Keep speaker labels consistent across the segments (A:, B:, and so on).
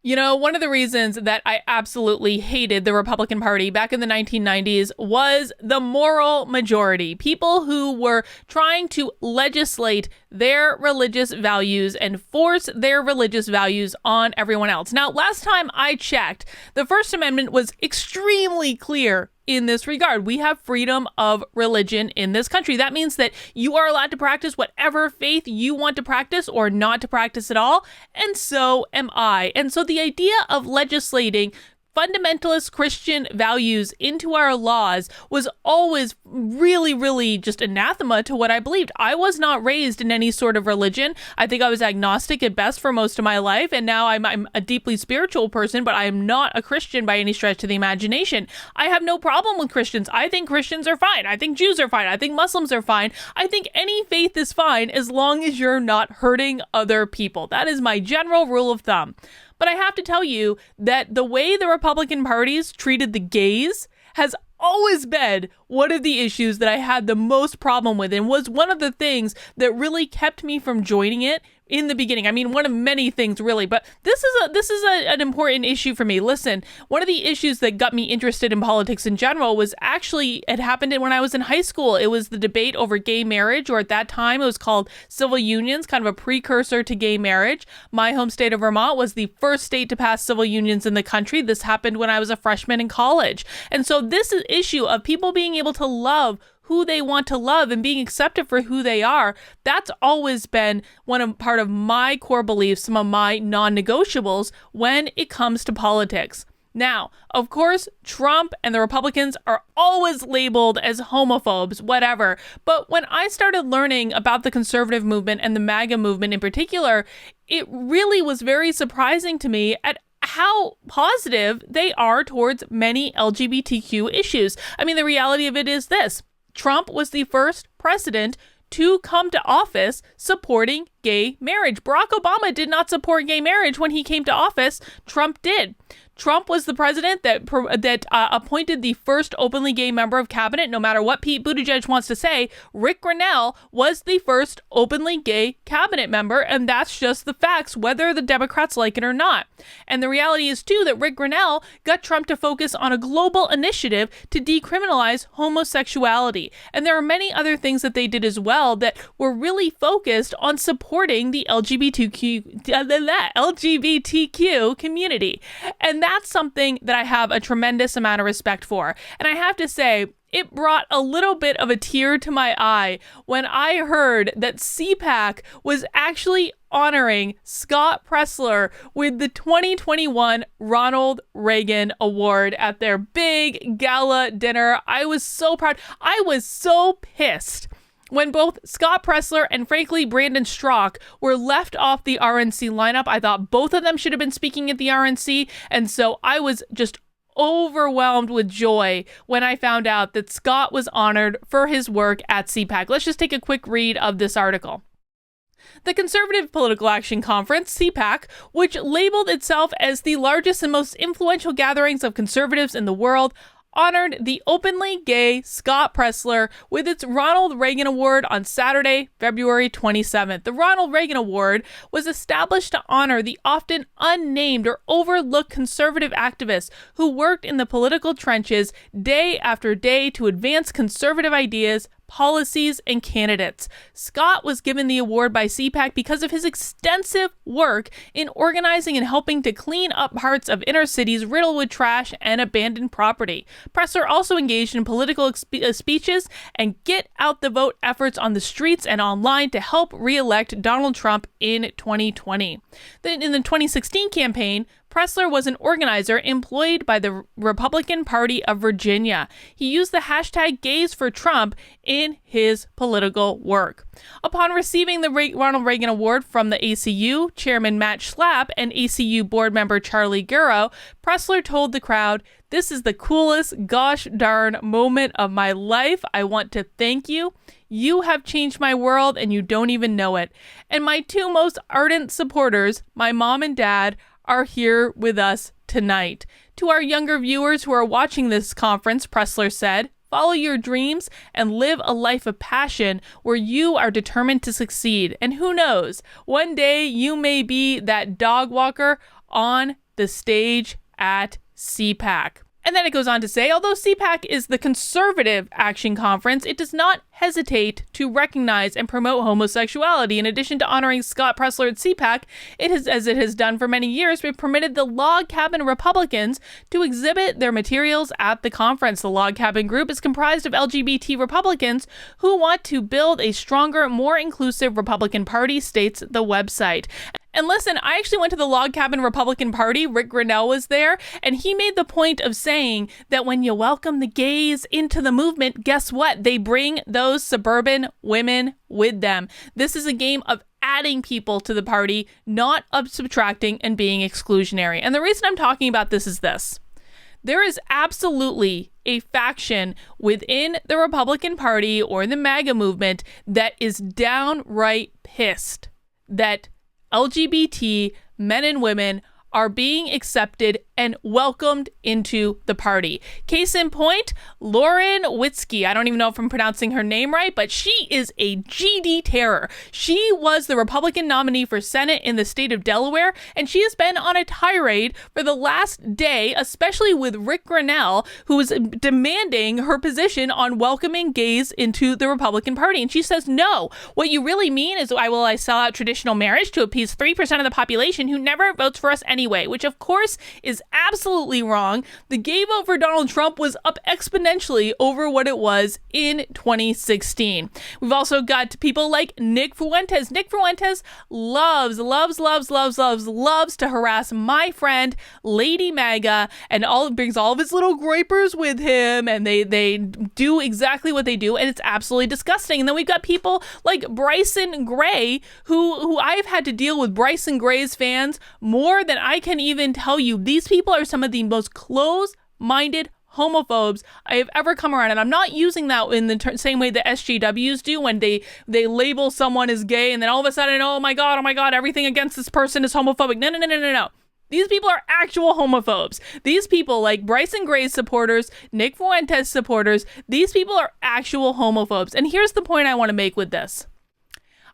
A: You know, one of the reasons that I absolutely hated the Republican Party back in the 1990s was the moral majority. People who were trying to legislate their religious values and force their religious values on everyone else. Now, last time I checked, the First Amendment was extremely clear in this regard. We have freedom of religion in this country. That means that you are allowed to practice whatever faith you want to practice or not to practice at all, and so am I. And so the idea of legislating fundamentalist Christian values into our laws was always really just anathema to what I believed. I was not raised in any sort of religion. I think I was agnostic at best for most of my life, and now I'm a deeply spiritual person, but I am not a Christian by any stretch of the imagination. I have no problem with Christians. I think Christians are fine. I think Jews are fine. I think Muslims are fine. I think any faith is fine as long as you're not hurting other people. That is my general rule of thumb. But I have to tell you that the way the Republican parties treated the gays has always been one of the issues that I had the most problem with, and was one of the things that really kept me from joining it in the beginning. I mean, one of many things really, but this is an important issue for me. Listen, one of the issues that got me interested in politics in general was actually, it happened when I was in high school. It was the debate over gay marriage, or at that time it was called civil unions, kind of a precursor to gay marriage. My home state of Vermont was the first state to pass civil unions in the country. This happened when I was a freshman in college. And so this issue of people being able to love who they want to love and being accepted for who they are, that's always been part of my core beliefs, some of my non-negotiables when it comes to politics. Now, of course, Trump and the Republicans are always labeled as homophobes, whatever. But when I started learning about the conservative movement and the MAGA movement in particular, it really was very surprising to me at how positive they are towards many LGBTQ issues. I mean, the reality of it is this. Trump was the first president to come to office supporting gay marriage. Barack Obama did not support gay marriage when he came to office. Trump did. Trump was the president that appointed the first openly gay member of cabinet. No matter what Pete Buttigieg wants to say, Rick Grenell was the first openly gay cabinet member, and that's just the facts, whether the Democrats like it or not. And the reality is, too, that Rick Grenell got Trump to focus on a global initiative to decriminalize homosexuality. And there are many other things that they did as well that were really focused on supporting the LGBTQ community. And that's something that I have a tremendous amount of respect for. And I have to say, it brought a little bit of a tear to my eye when I heard that CPAC was actually honoring Scott Presler with the 2021 Ronald Reagan Award at their big gala dinner. I was so proud. I was so pissed when both Scott Presler and, frankly, Brandon Straka were left off the RNC lineup. I thought both of them should have been speaking at the RNC, and so I was just overwhelmed with joy when I found out that Scott was honored for his work at CPAC. Let's just take a quick read of this article. The Conservative Political Action Conference, CPAC, which labeled itself as the largest and most influential gatherings of conservatives in the world, honored the openly gay Scott Presler with its Ronald Reagan Award on Saturday, February 27th. The Ronald Reagan Award was established to honor the often unnamed or overlooked conservative activists who worked in the political trenches day after day to advance conservative ideas, policies, and candidates. Scott was given the award by CPAC because of his extensive work in organizing and helping to clean up parts of inner cities riddled with trash and abandoned property. Presler also engaged in political speeches and get out the vote efforts on the streets and online to help re-elect Donald Trump in 2020. Then in the 2016 campaign, Presler was an organizer employed by the Republican Party of Virginia. He used the hashtag #GaysForTrump in his political work. Upon receiving the Ronald Reagan Award from the ACU, Chairman Matt Schlapp and ACU board member Charlie Guro, Presler told the crowd, "This is the coolest gosh darn moment of my life. I want to thank you. You have changed my world and you don't even know it. And my two most ardent supporters, my mom and dad, are here with us tonight." To our younger viewers who are watching this conference, Presler said, "Follow your dreams and live a life of passion where you are determined to succeed. And who knows, one day you may be that dog walker on the stage at CPAC. And then it goes on to say, although CPAC is the conservative action conference, it does not hesitate to recognize and promote homosexuality. In addition to honoring Scott Presler at CPAC, as it has done for many years, we've permitted the Log Cabin Republicans to exhibit their materials at the conference. The Log Cabin group is comprised of LGBT Republicans who want to build a stronger, more inclusive Republican Party, states the website. And listen, I actually went to the Log Cabin Republican Party. Rick Grinnell was there, and he made the point of saying that when you welcome the gays into the movement, guess what? They bring those suburban women with them. This is a game of adding people to the party, not of subtracting and being exclusionary. And the reason I'm talking about this is this. There is absolutely a faction within the Republican Party or the MAGA movement that is downright pissed that LGBT men and women are being accepted and welcomed into the party. Case in point, Lauren Witsky. I don't even know if I'm pronouncing her name right, but she is a GD terror. She was the Republican nominee for Senate in the state of Delaware, and she has been on a tirade for the last day, especially with Rick Grinnell, who is demanding her position on welcoming gays into the Republican Party. And she says, no, what you really mean is I sell out traditional marriage to appease 3% of the population who never votes for us anyway, which of course is absolutely wrong. The gay vote for Donald Trump was up exponentially over what it was in 2016. We've also got people like Nick Fuentes. Nick Fuentes loves to harass my friend Lady MAGA, and brings all of his little gripers with him, and they do exactly what they do, and it's absolutely disgusting. And then we've got people like Bryson Gray, who I've had to deal with Bryson Gray's fans more than I can even tell you. These people are some of the most close-minded homophobes I have ever come around. And I'm not using that in the same way the SJWs do when they label someone as gay and then all of a sudden, oh my God, everything against this person is homophobic. No. These people are actual homophobes. These people, like Bryson Gray's supporters, Nick Fuentes supporters, these people are actual homophobes. And here's the point I want to make with this.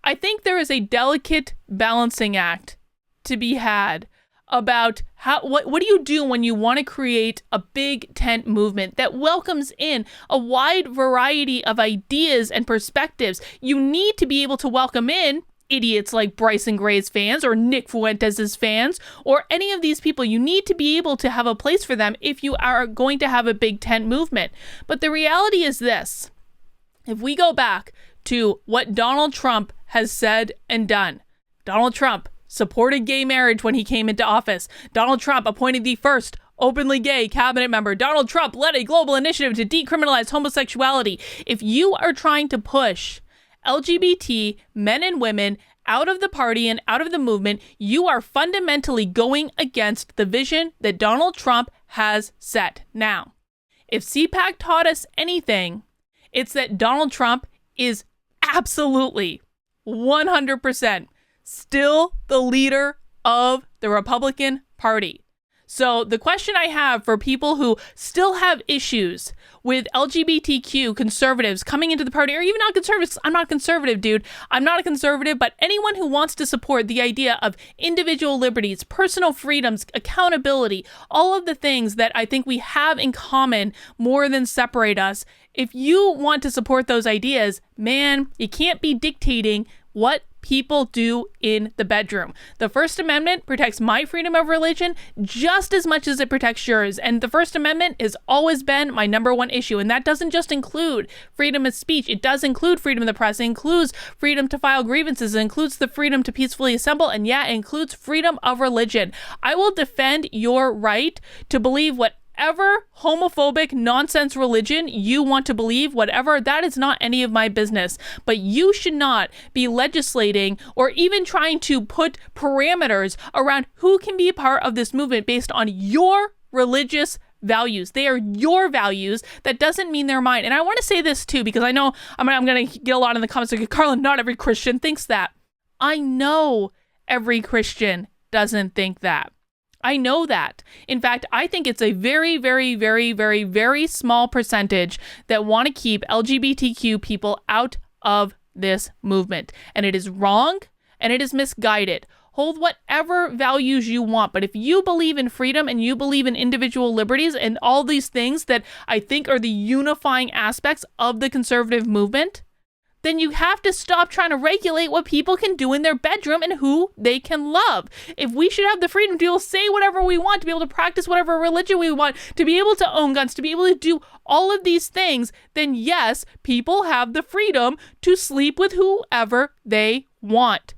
A: I think there is a delicate balancing act to be had about what do you do when you want to create a big tent movement that welcomes in a wide variety of ideas and perspectives. You need to be able to welcome in idiots like Bryson Gray's fans or Nick Fuentes' fans or any of these people. You need to be able to have a place for them if you are going to have a big tent movement. But the reality is this. If we go back to what Donald Trump has said and done, Donald Trump supported gay marriage when he came into office. Donald Trump appointed the first openly gay cabinet member. Donald Trump led a global initiative to decriminalize homosexuality. If you are trying to push LGBT men and women out of the party and out of the movement, you are fundamentally going against the vision that Donald Trump has set. Now, if CPAC taught us anything, it's that Donald Trump is absolutely 100% still the leader of the Republican Party. So the question I have for people who still have issues with LGBTQ conservatives coming into the party, or even not conservatives, I'm not conservative, dude. I'm not a conservative, but anyone who wants to support the idea of individual liberties, personal freedoms, accountability, all of the things that I think we have in common more than separate us. If you want to support those ideas, man, you can't be dictating what people do in the bedroom. The First Amendment protects my freedom of religion just as much as it protects yours. And the First Amendment has always been my number one issue. And that doesn't just include freedom of speech. It does include freedom of the press. It includes freedom to file grievances. It includes the freedom to peacefully assemble. And yeah, it includes freedom of religion. I will defend your right to believe whatever homophobic nonsense religion you want to believe, whatever, that is not any of my business. But you should not be legislating or even trying to put parameters around who can be a part of this movement based on your religious values. They are your values. That doesn't mean they're mine. And I want to say this too, because I know I'm going to get a lot in the comments like, Carla, not every Christian thinks that. I know every Christian doesn't think that. I know that. In fact, I think it's a very, very, very, very, very small percentage that want to keep LGBTQ people out of this movement. And it is wrong and it is misguided. hold whatever values you want. But if you believe in freedom and you believe in individual liberties and all these things that I think are the unifying aspects of the conservative movement, then you have to stop trying to regulate what people can do in their bedroom and who they can love. If we should have the freedom to be able to say whatever we want, to be able to practice whatever religion we want, to be able to own guns, to be able to do all of these things, then yes, people have the freedom to sleep with whoever they want.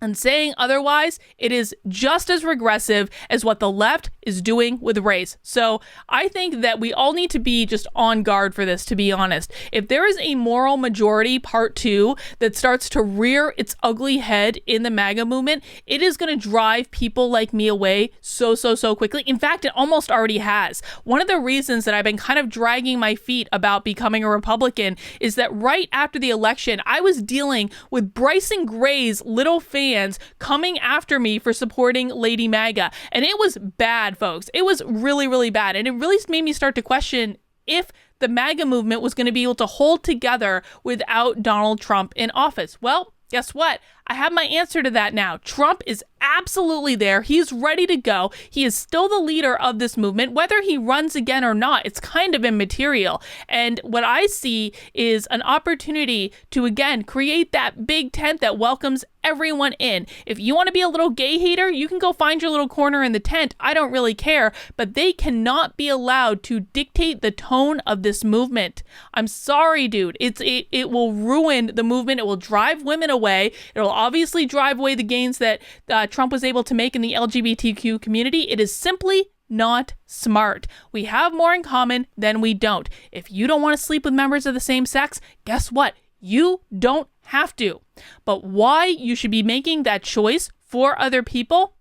A: And saying otherwise, it is just as regressive as what the left is doing with race. So I think that we all need to be just on guard for this, to be honest. If there is a moral majority part 2 that starts to rear its ugly head in the MAGA movement, it is going to drive people like me away so quickly. In fact, it almost already has. One of the reasons that I've been kind of dragging my feet about becoming a Republican is that right after the election, I was dealing with Bryson Gray's little fans coming after me for supporting Lady MAGA. And it was bad, folks. It was really bad. And it really made me start to question if the MAGA movement was going to be able to hold together without Donald Trump in office. Well, guess what? I have my answer to that now. Trump is absolutely there. He's ready to go. He is still the leader of this movement. Whether he runs again or not, it's kind of immaterial. And what I see is an opportunity to, again, create that big tent that welcomes everyone in. If you want to be a little gay hater, you can go find your little corner in the tent. I don't really care, but they cannot be allowed to dictate the tone of this movement. I'm sorry, dude. It will ruin the movement. It will drive women away. It'll obviously drive away the gains that Trump was able to make in the LGBTQ community. It is simply not smart. We have more in common than we don't. If you don't want to sleep with members of the same sex, guess what? You don't have to. But why you should be making that choice for other people,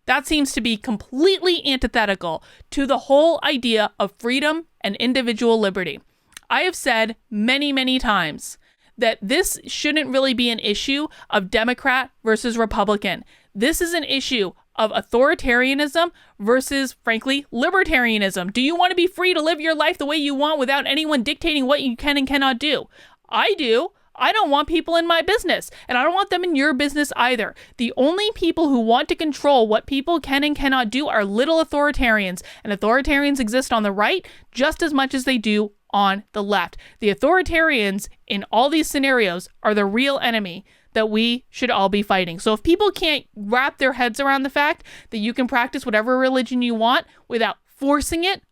A: that seems to be completely antithetical to the whole idea of freedom and individual liberty. I have said many times that this shouldn't really be an issue of Democrat versus Republican. This is an issue of authoritarianism versus, frankly, libertarianism. Do you want to be free to live your life the way you want without anyone dictating what you can and cannot do? I do. I don't want people in my business, and I don't want them in your business either. The only people who want to control what people can and cannot do are little authoritarians, and authoritarians exist on the right just as much as they do on the left. The authoritarians in all these scenarios are the real enemy that we should all be fighting. So if people can't wrap their heads around the fact that you can practice whatever religion you want without forcing it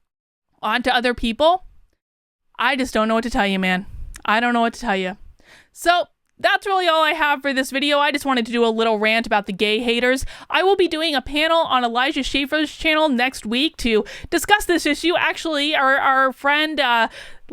A: onto other people, I just don't know what to tell you, man. I don't know what to tell you. So that's really all I have for this video. I just wanted to do a little rant about the gay haters. I will be doing a panel on Elijah Schaffer's channel next week to discuss this issue. Actually, our friend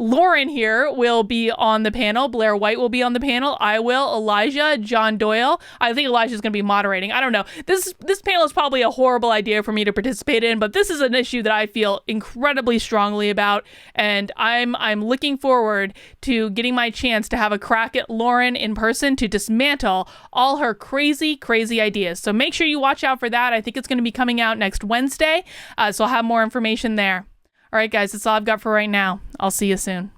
A: Lauren here will be on the panel. Blair White will be on the panel. I will. Elijah, John Doyle. I think Elijah's going to be moderating. I don't know. This panel is probably a horrible idea for me to participate in, but this is an issue that I feel incredibly strongly about, and I'm looking forward to getting my chance to have a crack at Lauren in person to dismantle all her crazy ideas. So make sure you watch out for that. I think it's going to be coming out next Wednesday, so I'll have more information there. All right, guys, that's all I've got for right now. I'll see you soon.